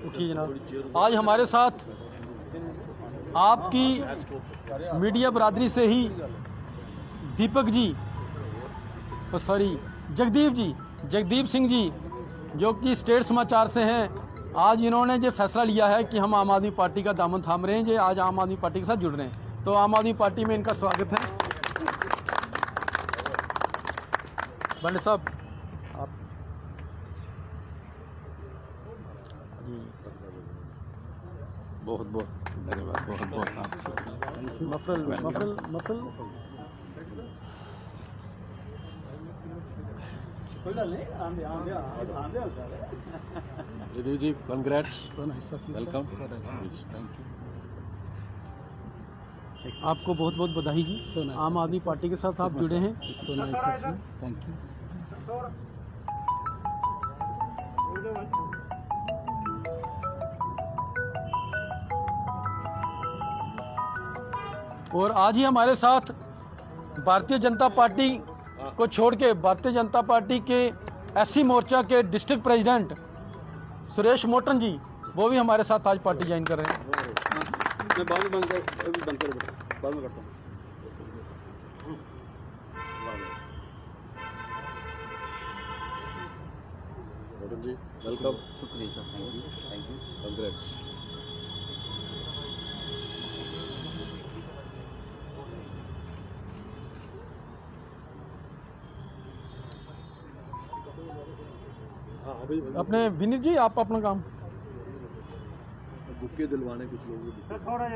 उठिए जनाब। आज हमारे साथ आपकी मीडिया बरादरी से ही दीपक जी, सॉरी जगदीप सिंह जी, जो कि स्टेट समाचार से हैं। आज इन्होंने जो फैसला लिया है कि हम आम आदमी पार्टी का दामन थाम रहे हैं, जो आज आम आदमी पार्टी के साथ जुड़ रहे हैं, तो आम आदमी पार्टी में इनका स्वागत है। बंडे साहब आप जी बहुत बहुत धन्यवाद, बहुत बहुत आपका मफरल जदू जी, कंग्रेट्स, वेलकम, थैंक यू। आपको बहुत बहुत बधाई जी। आम आदमी पार्टी के साथ आप जुड़े हैं। Thank you. और आज ही हमारे साथ भारतीय जनता पार्टी को छोड़ के भारतीय जनता पार्टी के एससी मोर्चा के डिस्ट्रिक्ट प्रेसिडेंट सुरेश मोटन जी, वो भी हमारे साथ आज पार्टी ज्वाइन कर रहे हैं। मैं बाद में बाद में करता हूँ। मोटन जी, वेलकम, शुक्रिया सर, थैंक यू, कंग्रेट्स। अपने विनीत जी, आप अपना काम बुके दिलवाने कुछ लोग थोड़ा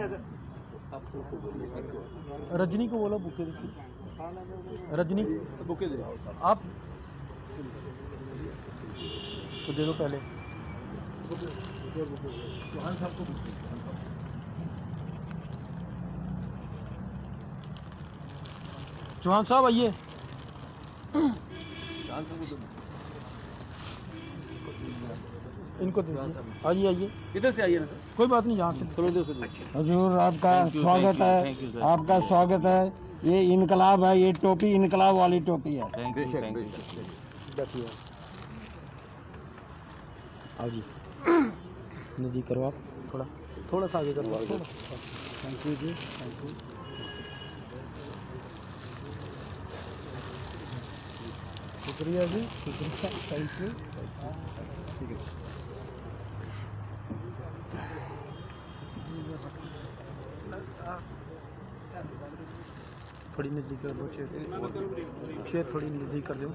रजनी को बोला बुके रजनी बुके दे आप तो दे दो पहले। चौहान साहब आइए। इनको आइए आइए, इधर से आइए ना सर, कोई बात नहीं, यहाँ से थोड़ी देर से। हजूर आपका स्वागत है, आपका स्वागत है। ये इनकलाब है, ये टोपी इनकलाब वाली टोपी है। Thank you. बैठिए, आओ जी, नज़दीक करो आप, थोड़ा सा आगे करो। थैंक यू जी, थैंक यू। शुक्रिया जी, शुक्रिया, थैंक यू। ठीक है, थोड़ी नज़दीक कर दो चेयर थोड़ी नज़दीक कर दो,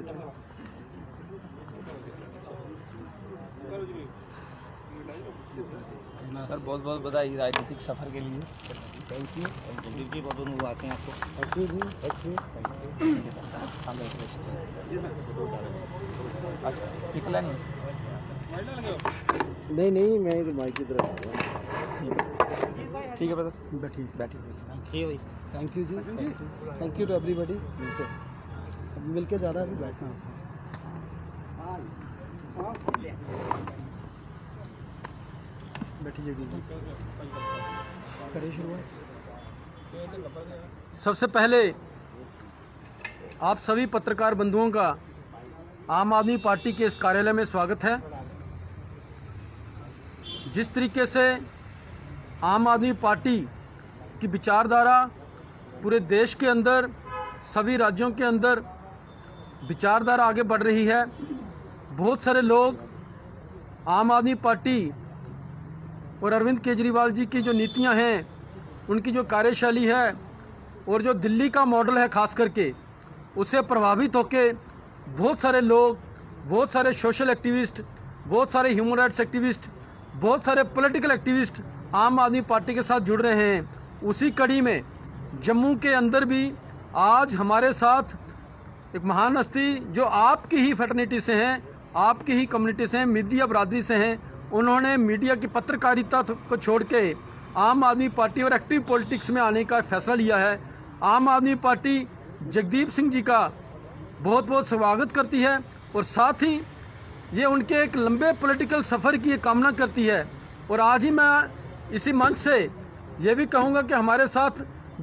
चेयर। सर बहुत बहुत बधाई राजनीतिक सफर के लिए। थैंक यू, जी बहुत बहुत मुबारकें आपको। थैंक यू जी, थैंक यू। निकला नहीं, नहीं, मैं तो माइक की तरफ। ठीक है ब्रदर, बैठिए। ठीक है भाई। थैंक यू जी, थैंक यू टू एवरीबॉडी। मिलके ज़्यादा अभी बैठना। बैठिए जी, करिए शुरुआत। सबसे पहले आप सभी पत्रकार बंधुओं का आम आदमी पार्टी के इस कार्यालय में स्वागत है। जिस तरीके से आम आदमी पार्टी की विचारधारा पूरे देश के अंदर, सभी राज्यों के अंदर विचारधारा आगे बढ़ रही है, बहुत सारे लोग आम आदमी पार्टी और अरविंद केजरीवाल जी की जो नीतियां हैं, उनकी जो कार्यशैली है और जो दिल्ली का मॉडल है खास करके, उससे प्रभावित होकर बहुत सारे लोग, बहुत सारे सोशल एक्टिविस्ट, बहुत सारे ह्यूमन राइट्स एक्टिविस्ट, बहुत सारे पॉलिटिकल एक्टिविस्ट आम आदमी पार्टी के साथ जुड़ रहे हैं। उसी कड़ी में जम्मू के अंदर भी आज हमारे साथ एक महान हस्ती जो आपकी ही फैटर्निटी से हैं, आपकी ही कम्युनिटी से हैं, मीडिया बरादरी से हैं, उन्होंने मीडिया की पत्रकारिता को छोड़ के आम आदमी पार्टी और एक्टिव पॉलिटिक्स में आने का फैसला लिया है। आम आदमी पार्टी जगदीप सिंह जी का बहुत बहुत स्वागत करती है और साथ ही ये उनके एक लंबे पॉलिटिकल सफ़र की कामना करती है। और आज ही मैं इसी मंच से ये भी कहूँगा कि हमारे साथ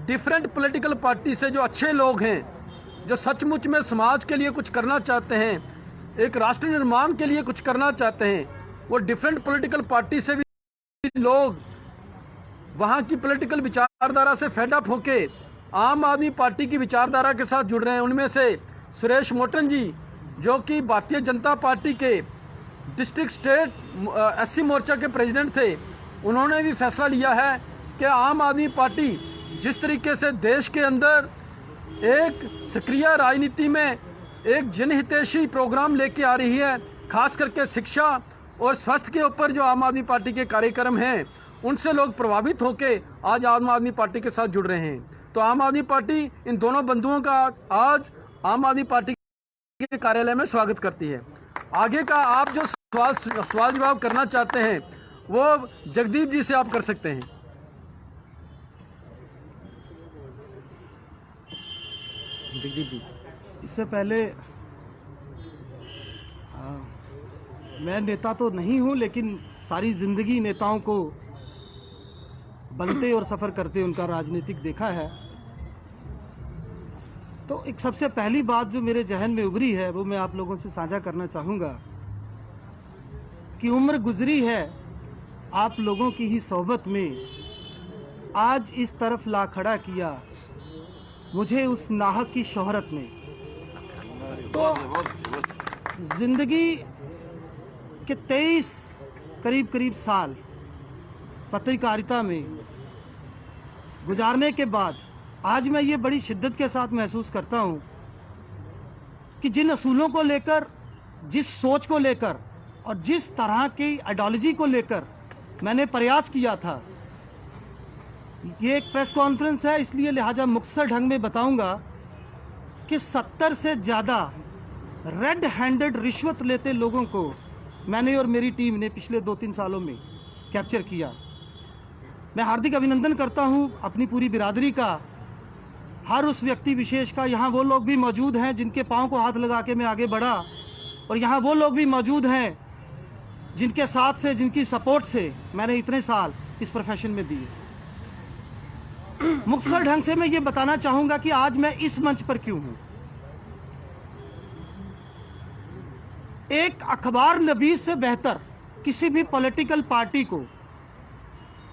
डिफरेंट पॉलिटिकल पार्टी से जो अच्छे लोग हैं जो सचमुच में समाज के लिए कुछ करना चाहते हैं, एक राष्ट्र निर्माण के लिए कुछ करना चाहते हैं, वो डिफरेंट पॉलिटिकल पार्टी से भी लोग वहाँ की पॉलिटिकल विचारधारा से फेड अप होके आम आदमी पार्टी की विचारधारा के साथ जुड़ रहे हैं। उनमें से सुरेश मोटन जी, जो कि भारतीय जनता पार्टी के डिस्ट्रिक्ट स्टेट एससी मोर्चा के प्रेसिडेंट थे, उन्होंने भी फैसला लिया है कि आम आदमी पार्टी जिस तरीके से देश के अंदर एक सक्रिय राजनीति में एक जनहितैषी प्रोग्राम लेके आ रही है, खास करके शिक्षा और स्वास्थ्य के ऊपर जो आम आदमी पार्टी के कार्यक्रम हैं, उनसे लोग प्रभावित होकर आज आम आदमी पार्टी के साथ जुड़ रहे हैं। तो आम आदमी पार्टी इन दोनों बंधुओं का आज आम आदमी पार्टी के कार्यालय में स्वागत करती है। आगे का आप जो सवाल जवाब करना चाहते हैं वो जगदीप जी से आप कर सकते हैं। जगदीप जी, इससे पहले मैं नेता तो नहीं हूं, लेकिन सारी जिंदगी नेताओं को बनते और सफ़र करते उनका राजनीतिक देखा है। तो एक सबसे पहली बात जो मेरे जहन में उभरी है वो मैं आप लोगों से साझा करना चाहूँगा कि उम्र गुजरी है आप लोगों की ही सोहबत में, आज इस तरफ ला खड़ा किया मुझे उस नाहक की शोहरत में। तो जिंदगी के 23 करीब साल पत्रकारिता में गुजारने के बाद आज मैं ये बड़ी शिद्दत के साथ महसूस करता हूँ कि जिन असूलों को लेकर, जिस सोच को लेकर और जिस तरह की आइडियोलॉजी को लेकर मैंने प्रयास किया था, ये एक प्रेस कॉन्फ्रेंस है इसलिए लिहाजा मुख्तसर ढंग में बताऊंगा कि 70 से ज़्यादा रेड हैंडेड रिश्वत लेते लोगों को मैंने और मेरी टीम ने पिछले 2-3 सालों में कैप्चर किया। मैं हार्दिक अभिनंदन करता हूं अपनी पूरी बिरादरी का, हर उस व्यक्ति विशेष का। यहाँ वो लोग भी मौजूद हैं जिनके पाँव को हाथ लगा के मैं आगे बढ़ा, और यहाँ वो लोग भी मौजूद हैं जिनके साथ से, जिनकी सपोर्ट से मैंने इतने साल इस प्रोफेशन में दिए। मुख्तसर ढंग से मैं ये बताना चाहूँगा कि आज मैं इस मंच पर क्यों हूँ। एक अखबार नबीस से बेहतर किसी भी पॉलिटिकल पार्टी को,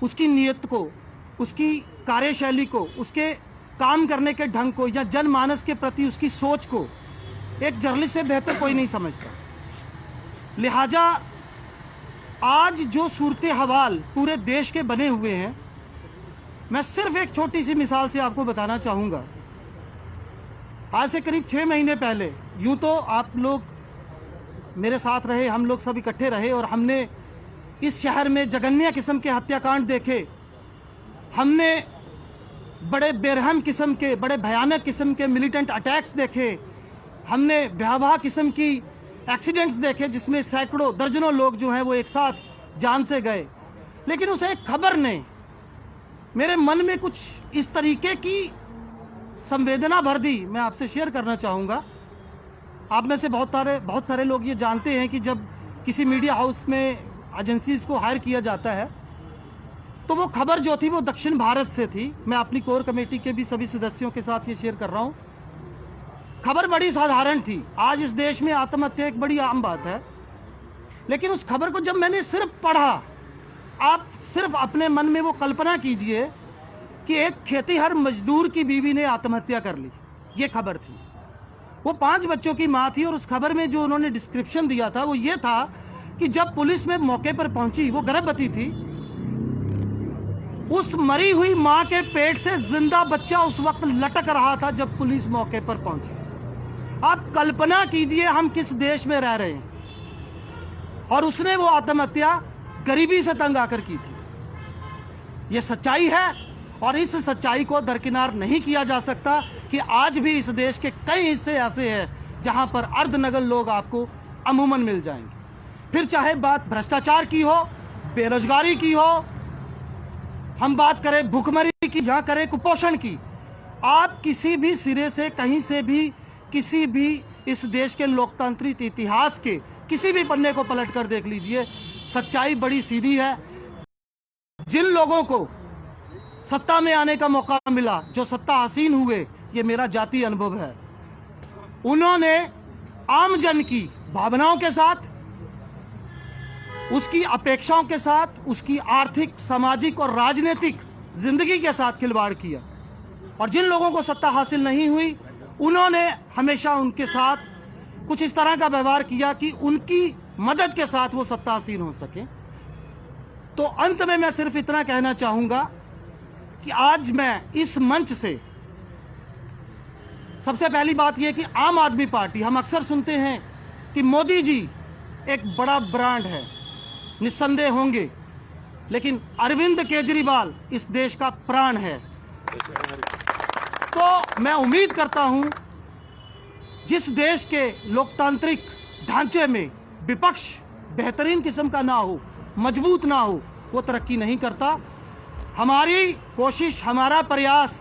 उसकी नीयत को, उसकी कार्यशैली को, उसके काम करने के ढंग को या जनमानस के प्रति उसकी सोच को एक जर्नलिस्ट से बेहतर कोई नहीं समझता। लिहाजा आज जो सूरत हवाल पूरे देश के बने हुए हैं, मैं सिर्फ एक छोटी सी मिसाल से आपको बताना चाहूँगा। आज से करीब 6 महीने पहले, यूँ तो आप लोग मेरे साथ रहे, हम लोग सब इकट्ठे रहे और हमने इस शहर में जघन्य किस्म के हत्याकांड देखे, हमने बड़े बेरहम किस्म के, बड़े भयानक किस्म के मिलिटेंट अटैक्स देखे, हमने भयावह किस्म की एक्सीडेंट्स देखे जिसमें सैकड़ों दर्जनों लोग जो हैं वो एक साथ जान से गए। लेकिन उस एक खबर ने मेरे मन में कुछ इस तरीके की संवेदना भर दी, मैं आपसे शेयर करना चाहूँगा। आप में से बहुत सारे लोग ये जानते हैं कि जब किसी मीडिया हाउस में एजेंसीज को हायर किया जाता है तो वो खबर जो थी वो दक्षिण भारत से थी। मैं अपनी कोर कमेटी के भी सभी सदस्यों के साथ ये शेयर कर रहा हूँ। खबर बड़ी साधारण थी। आज इस देश में आत्महत्या एक बड़ी आम बात है, लेकिन उस खबर को जब मैंने सिर्फ पढ़ा, आप सिर्फ अपने मन में वो कल्पना कीजिए कि एक खेतीहर मजदूर की बीवी ने आत्महत्या कर ली, ये खबर थी। वो 5 बच्चों की माँ थी और उस खबर में जो उन्होंने डिस्क्रिप्शन दिया था वो ये था कि जब पुलिस में मौके पर पहुंची, वो गर्भवती थी, उस मरी हुई माँ के पेट से जिंदा बच्चा उस वक्त लटक रहा था जब पुलिस मौके पर पहुंची। आप कल्पना कीजिए हम किस देश में रह रहे हैं। और उसने वो आत्महत्या गरीबी से तंग आकर की थी। ये सच्चाई है और इस सच्चाई को दरकिनार नहीं किया जा सकता कि आज भी इस देश के कई हिस्से ऐसे हैं जहां पर अर्धनग्न लोग आपको अमूमन मिल जाएंगे। फिर चाहे बात भ्रष्टाचार की हो, बेरोजगारी की हो, हम बात करें भूखमरी की, या करें कुपोषण की, आप किसी भी सिरे से, कहीं से भी, किसी भी इस देश के लोकतांत्रिक इतिहास के किसी भी पन्ने को पलट कर देख लीजिए, सच्चाई बड़ी सीधी है। जिन लोगों को सत्ता में आने का मौका मिला, जो सत्ता हसीन हुए, ये मेरा जाती अनुभव है। उन्होंने आम जन की भावनाओं के साथ, उसकी अपेक्षाओं के साथ, उसकी आर्थिक, सामाजिक और राजनीतिक जिंदगी के साथ खिलवाड़ किया। और जिन लोगों को सत्ता हासिल नहीं हुई, उन्होंने हमेशा उनके साथ कुछ इस तरह का व्यवहार किया कि उनकी मदद के साथ वो सत्ता हासिल हो सके। तो अंत में मैं सिर्फ इतना कहना चाहूंगा कि आज मैं इस मंच से सबसे पहली बात यह कि आम आदमी पार्टी, हम अक्सर सुनते हैं कि मोदी जी एक बड़ा ब्रांड है, निस्संदेह होंगे, लेकिन अरविंद केजरीवाल इस देश का प्राण है। तो मैं उम्मीद करता हूं, जिस देश के लोकतांत्रिक ढांचे में विपक्ष बेहतरीन किस्म का ना हो, मजबूत ना हो, वो तरक्की नहीं करता। हमारी कोशिश, हमारा प्रयास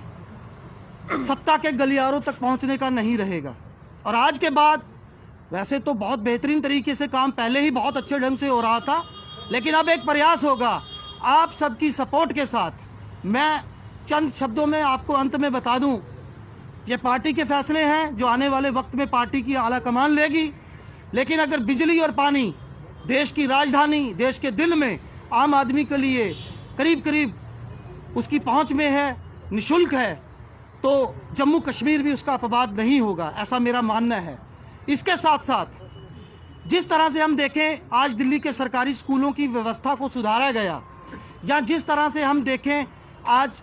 सत्ता के गलियारों तक पहुंचने का नहीं रहेगा। और आज के बाद वैसे तो बहुत बेहतरीन तरीके से काम पहले ही बहुत अच्छे ढंग से हो रहा था, लेकिन अब एक प्रयास होगा आप सबकी सपोर्ट के साथ। मैं चंद शब्दों में आपको अंत में बता दूं, ये पार्टी के फैसले हैं जो आने वाले वक्त में पार्टी की आला कमान लेगी, लेकिन अगर बिजली और पानी देश की राजधानी, देश के दिल में आम आदमी के लिए करीब करीब उसकी पहुंच में है, निशुल्क है, तो जम्मू कश्मीर भी उसका अपवाद नहीं होगा, ऐसा मेरा मानना है। इसके साथ साथ जिस तरह से हम देखें आज दिल्ली के सरकारी स्कूलों की व्यवस्था को सुधारा गया, या जिस तरह से हम देखें आज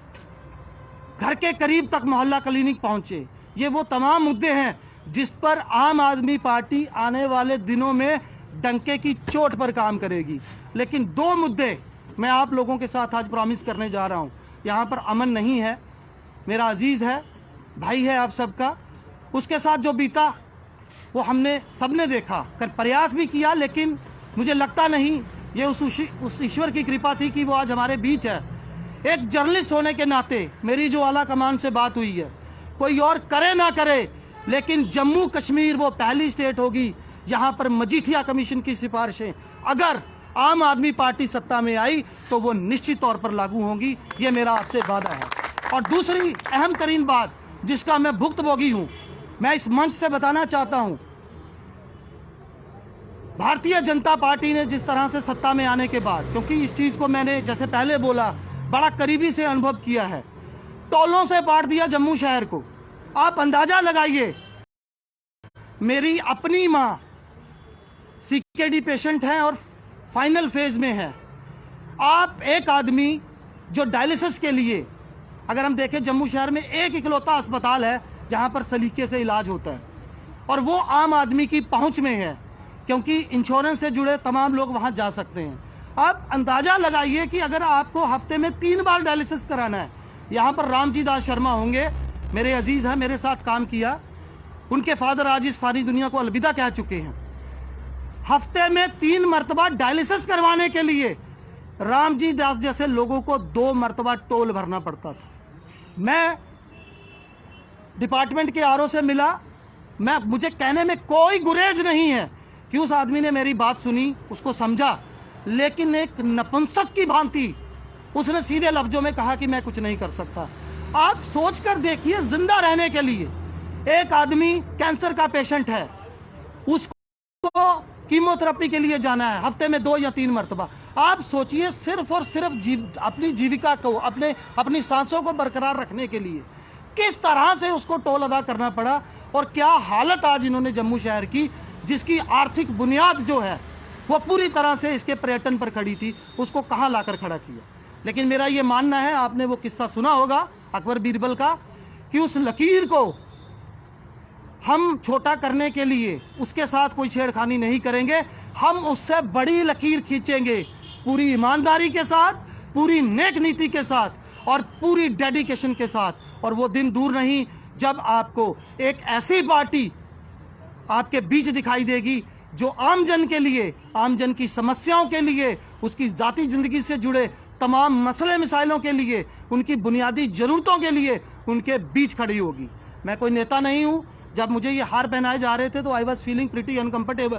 घर के करीब तक मोहल्ला क्लिनिक पहुंचे, ये वो तमाम मुद्दे हैं जिस पर आम आदमी पार्टी आने वाले दिनों में डंके की चोट पर काम करेगी। लेकिन दो मुद्दे मैं आप लोगों के साथ आज प्रॉमिस करने जा रहा हूं। यहाँ पर अमन नहीं है, मेरा अजीज है, भाई है आप सबका, उसके साथ जो बीता वो हमने सबने देखा, कर प्रयास भी किया, लेकिन मुझे लगता नहीं ये उस ईश्वर की कृपा थी कि वो आज हमारे बीच है। एक जर्नलिस्ट होने के नाते मेरी जो आला कमान से बात हुई है, कोई और करे ना करे, लेकिन जम्मू कश्मीर वो पहली स्टेट होगी यहाँ पर मजीठिया कमीशन की सिफारिशें अगर आम आदमी पार्टी सत्ता में आई तो वो निश्चित तौर पर लागू होंगी, ये मेरा आपसे वादा है। और दूसरी अहम तरीन बात जिसका मैं भुक्तभोगी हूं, मैं इस मंच से बताना चाहता हूं, भारतीय जनता पार्टी ने जिस तरह से सत्ता में आने के बाद, क्योंकि इस चीज को मैंने जैसे पहले बोला बड़ा करीबी से अनुभव किया है, टोलों से बांट दिया जम्मू शहर को। आप अंदाजा लगाइए, मेरी अपनी मां सीकेडी पेशेंट है और फाइनल फेज में है। आप एक आदमी जो डायलिसिस के लिए, अगर हम देखें जम्मू शहर में एक इकलौता अस्पताल है जहां पर सलीके से इलाज होता है, और वो आम आदमी की पहुंच में है क्योंकि इंश्योरेंस से जुड़े तमाम लोग वहां जा सकते हैं। आप अंदाजा लगाइए कि अगर आपको हफ्ते में 3 बार डायलिसिस कराना है, यहाँ पर रामजी दास शर्मा होंगे, मेरे अजीज हैं, मेरे साथ काम किया, उनके फादर आज इस फानी दुनिया को अलविदा कह चुके हैं। हफ्ते में 3 मरतबा डायलिसिस करवाने के लिए रामजी दास जैसे लोगों को 2 मरतबा टोल भरना पड़ता था। मैं डिपार्टमेंट के आरओ से मिला, मुझे कहने में कोई गुरेज नहीं है कि उस आदमी ने मेरी बात सुनी, उसको समझा, लेकिन एक नपुंसक की भांति उसने सीधे लफ्जों में कहा कि मैं कुछ नहीं कर सकता। आप सोच कर देखिए, जिंदा रहने के लिए एक आदमी कैंसर का पेशेंट है, उसको कीमोथेरेपी के लिए जाना है हफ्ते में 2 या 3 मरतबा। आप सोचिए, सिर्फ और सिर्फ अपनी जीविका को, अपनी सांसों को बरकरार रखने के लिए किस तरह से उसको टोल अदा करना पड़ा, और क्या हालत आज इन्होंने जम्मू शहर की, जिसकी आर्थिक बुनियाद जो है वो पूरी तरह से इसके पर्यटन पर खड़ी थी, उसको कहाँ लाकर खड़ा किया। लेकिन मेरा ये मानना है, आपने वो किस्सा सुना होगा अकबर बीरबल का, कि उस लकीर को हम छोटा करने के लिए उसके साथ कोई छेड़खानी नहीं करेंगे, हम उससे बड़ी लकीर खींचेंगे पूरी ईमानदारी के साथ, पूरी नेक नीति के साथ और पूरी डेडिकेशन के साथ। और वो दिन दूर नहीं जब आपको एक ऐसी पार्टी आपके बीच दिखाई देगी जो आम जन के लिए, आम जन की समस्याओं के लिए, उसकी जाती जिंदगी से जुड़े तमाम मसले मिसाइलों के लिए, उनकी बुनियादी ज़रूरतों के लिए उनके बीच खड़ी होगी। मैं कोई नेता नहीं हूँ। जब मुझे ये हार पहनाए जा रहे थे तो I was feeling pretty uncomfortable,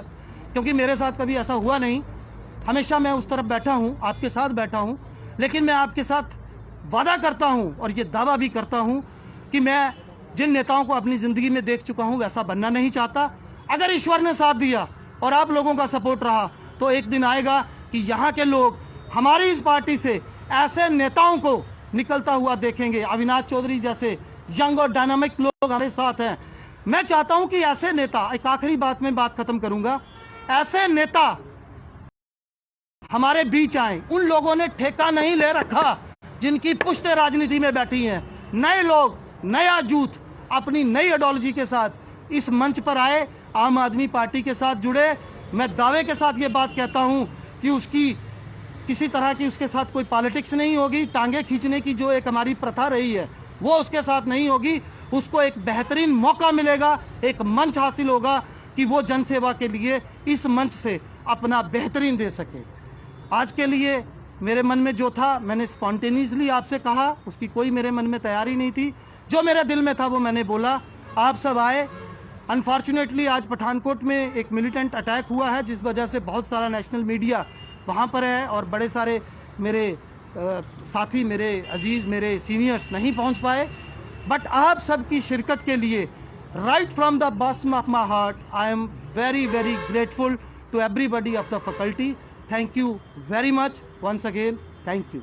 क्योंकि मेरे साथ कभी ऐसा हुआ नहीं। हमेशा मैं उस तरफ बैठा हूँ, आपके साथ बैठा हूँ, लेकिन मैं आपके साथ वादा करता हूँ और ये दावा भी करता हूँ कि मैं जिन नेताओं को अपनी ज़िंदगी में देख चुका हूं वैसा बनना नहीं चाहता। अगर ईश्वर ने साथ दिया और आप लोगों का सपोर्ट रहा तो एक दिन आएगा कि यहाँ के लोग हमारी इस पार्टी से ऐसे नेताओं को निकलता हुआ देखेंगे। अविनाश चौधरी जैसे यंग और डायनामिक लोग हमारे साथ हैं। मैं चाहता हूं कि ऐसे नेता, एक आखिरी बात में बात खत्म करूंगा, ऐसे नेता हमारे बीच आए। उन लोगों ने ठेका नहीं ले रखा जिनकी पुश्ते राजनीति में बैठी हैं। नए लोग, नया जूथ अपनी नई आइडियोलॉजी के साथ इस मंच पर आए, आम आदमी पार्टी के साथ जुड़े। मैं दावे के साथ ये बात कहता हूं कि उसकी किसी तरह की उसके साथ कोई पॉलिटिक्स नहीं होगी। टांगे खींचने की जो एक हमारी प्रथा रही है वो उसके साथ नहीं होगी। उसको एक बेहतरीन मौका मिलेगा, एक मंच हासिल होगा कि वो जनसेवा के लिए इस मंच से अपना बेहतरीन दे सके। आज के लिए मेरे मन में जो था मैंने स्पॉन्टेनियसली आपसे कहा, उसकी कोई मेरे मन में तैयारी नहीं थी। जो मेरे दिल में था वो मैंने बोला। आप सब आए। अनफॉर्चुनेटली आज पठानकोट में एक मिलिटेंट अटैक हुआ है जिस वजह से बहुत सारा नेशनल मीडिया वहाँ पर है और बड़े सारे मेरे साथी, मेरे अजीज़, मेरे सीनियर्स नहीं पहुँच पाए। बट आप सबकी शिरकत के लिए right from the bottom of my heart I am very very grateful to everybody of the faculty. Thank you very much once again. Thank you.